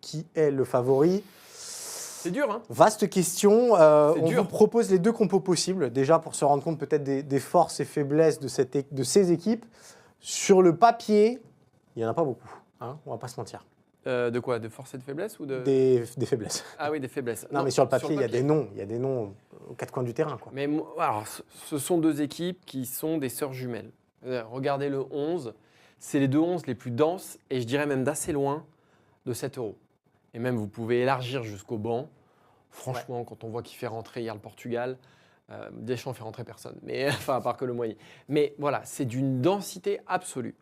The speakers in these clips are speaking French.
qui est le favori? C'est dur, hein? Vaste question. On vous propose les deux compos possibles, déjà pour se rendre compte peut-être des forces et faiblesses de ces équipes. Sur le papier, il n'y en a pas beaucoup, hein, on ne va pas se mentir. De quoi? De force et de faiblesse ou de... Des faiblesses. Ah oui, des faiblesses. Non, mais sur le papier, il y a des noms aux quatre coins du terrain, quoi. Mais alors, ce sont deux équipes qui sont des sœurs jumelles. Regardez le 11, c'est les deux 11 les plus denses et je dirais même d'assez loin de 7 €. Et même, vous pouvez élargir jusqu'au banc. Franchement, quand on voit qui fait rentrer hier le Portugal, Deschamps fait rentrer personne, mais, enfin, à part que le moyen. Mais voilà, c'est d'une densité absolue.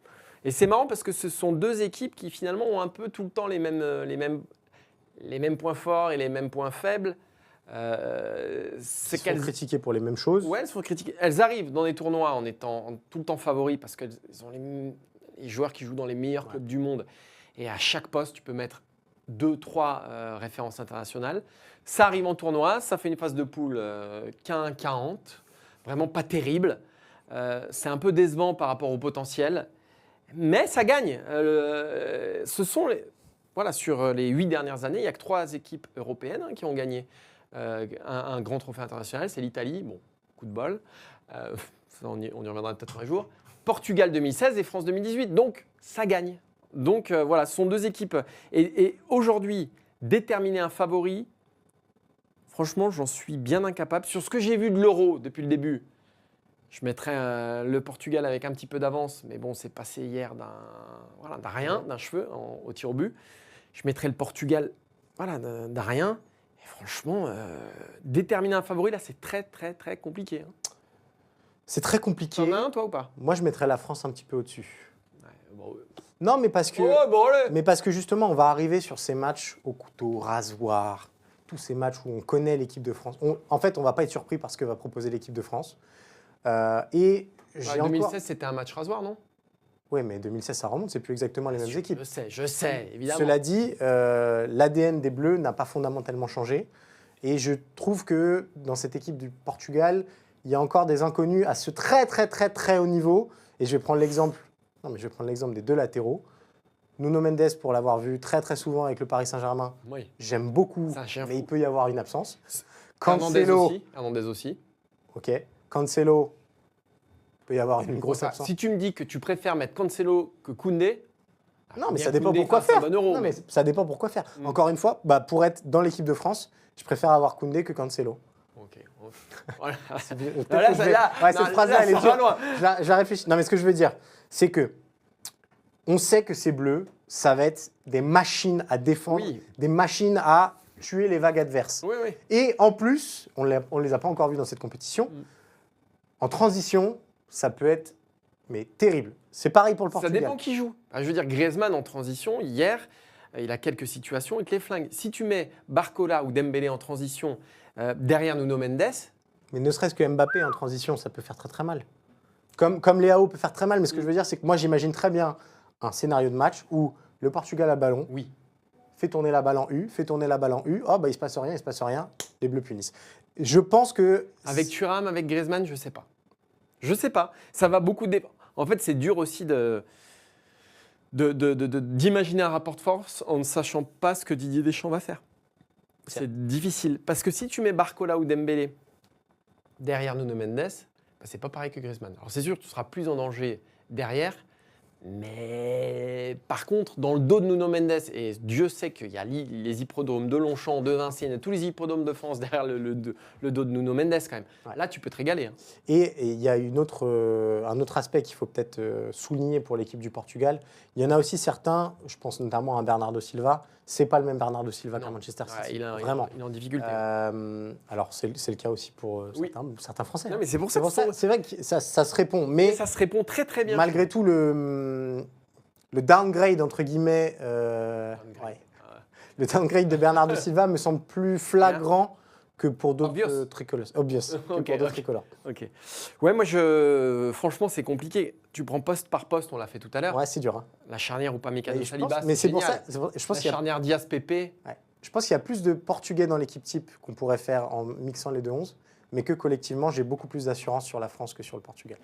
Et c'est marrant parce que ce sont deux équipes qui finalement ont un peu tout le temps les mêmes points forts et les mêmes points faibles. Elles sont critiquées pour les mêmes choses. Ouais, elles sont critiquées. Elles arrivent dans des tournois en étant tout le temps favoris parce qu'elles ont les joueurs qui jouent dans les meilleurs clubs du monde. Et à chaque poste, tu peux mettre 2-3 références internationales. Ça arrive en tournoi, ça fait une phase de poule 15-40, vraiment pas terrible. C'est un peu décevant par rapport au potentiel, mais ça gagne. Sur les 8 dernières années, il n'y a que 3 équipes européennes qui ont gagné un grand trophée international. C'est l'Italie, bon, coup de bol, on y reviendra peut-être un jour. Portugal 2016 et France 2018, donc ça gagne. Donc voilà, ce sont deux équipes. Et aujourd'hui, déterminer un favori, franchement, j'en suis bien incapable. Sur ce que j'ai vu de l'Euro depuis le début, je mettrais le Portugal avec un petit peu d'avance, mais bon, c'est passé hier d'un rien, d'un cheveu au tir au but. Je mettrais le Portugal d'un rien. Et franchement, déterminer un favori, là, c'est très, très, très compliqué. Hein. C'est très compliqué. T'en as un, toi, ou pas? Moi, je mettrais la France un petit peu au-dessus. Ouais, bon, non, mais parce que justement, on va arriver sur ces matchs au couteau, rasoir, tous ces matchs où on connaît l'équipe de France. En fait, on ne va pas être surpris par ce que va proposer l'équipe de France. 2016, c'était un match rasoir, non? Oui, mais 2016, ça remonte, c'est plus exactement les mêmes équipes. Je sais, évidemment. Cela dit, l'ADN des Bleus n'a pas fondamentalement changé. Et je trouve que dans cette équipe du Portugal, il y a encore des inconnus à ce très, très, très, très haut niveau. Et je vais prendre l'exemple des deux latéraux. Nuno Mendes, pour l'avoir vu très, très souvent avec le Paris Saint-Germain, oui. J'aime beaucoup, mais il peut y avoir une absence. Hernandez aussi. Ok. Cancelo, il peut y avoir une grosse absence. Si tu me dis que tu préfères mettre Cancelo que Koundé, non, mais ça dépend pourquoi faire. Non, mais ça dépend pourquoi faire. Encore une fois, pour être dans l'équipe de France, je préfère avoir Koundé que Cancelo. Ok. Voilà. Cette phrase-là, elle est dure. Je la réfléchis. Non, mais ce que je veux dire, c'est que on sait que ces Bleus, ça va être des machines à défendre, des machines à tuer les vagues adverses. Oui, oui. Et en plus, on ne les a pas encore vus dans cette compétition, en transition, ça peut être terrible. C'est pareil pour le Portugal. Ça dépend qui joue. Je veux dire, Griezmann en transition, hier, il a quelques situations, il te les flingue. Si tu mets Barcola ou Dembélé en transition derrière Nuno Mendes... Mais ne serait-ce que Mbappé en transition, ça peut faire très très mal. Comme Léao peut faire très mal, mais ce que je veux dire, c'est que moi j'imagine très bien un scénario de match où le Portugal a ballon, fait tourner la balle en U, il ne se passe rien, les Bleus punissent. Je pense que... Avec Thuram, avec Griezmann, je ne sais pas. Je ne sais pas. Ça va beaucoup dépendre. En fait, c'est dur aussi d'imaginer un rapport de force en ne sachant pas ce que Didier Deschamps va faire. C'est difficile. Parce que si tu mets Barcola ou Dembélé derrière Nuno Mendes, c'est pas pareil que Griezmann. Alors c'est sûr que tu seras plus en danger derrière, mais par contre, dans le dos de Nuno Mendes, et Dieu sait qu'il y a les hippodromes de Longchamp, de Vincennes, tous les hippodromes de France derrière le dos de Nuno Mendes quand même. Ouais. Là, tu peux te régaler. Hein. Et il y a un autre aspect qu'il faut peut-être souligner pour l'équipe du Portugal. Il y en a aussi certains, je pense notamment à Bernardo Silva. C'est pas le même Bernardo Silva qu'à Manchester City. Vraiment. Il est en difficulté. Alors, c'est le cas aussi pour certains Français. Non, mais c'est pour ça. C'est vrai que ça se répond. Mais ça se répond très, très bien. Malgré tout, le downgrade, entre guillemets, le downgrade de Bernardo Silva me semble plus flagrant que pour d'autres tricolores. Tricolores. Ok. Ouais, moi, franchement, c'est compliqué. Tu prends poste par poste, on l'a fait tout à l'heure. Ouais, c'est dur. Hein. La charnière ou pas Mécano Saliba, mais c'est pour ça. Je pense la charnière Diaz-Pépé. Ouais. Je pense qu'il y a plus de Portugais dans l'équipe type qu'on pourrait faire en mixant les deux 11, mais que collectivement, j'ai beaucoup plus d'assurance sur la France que sur le Portugal.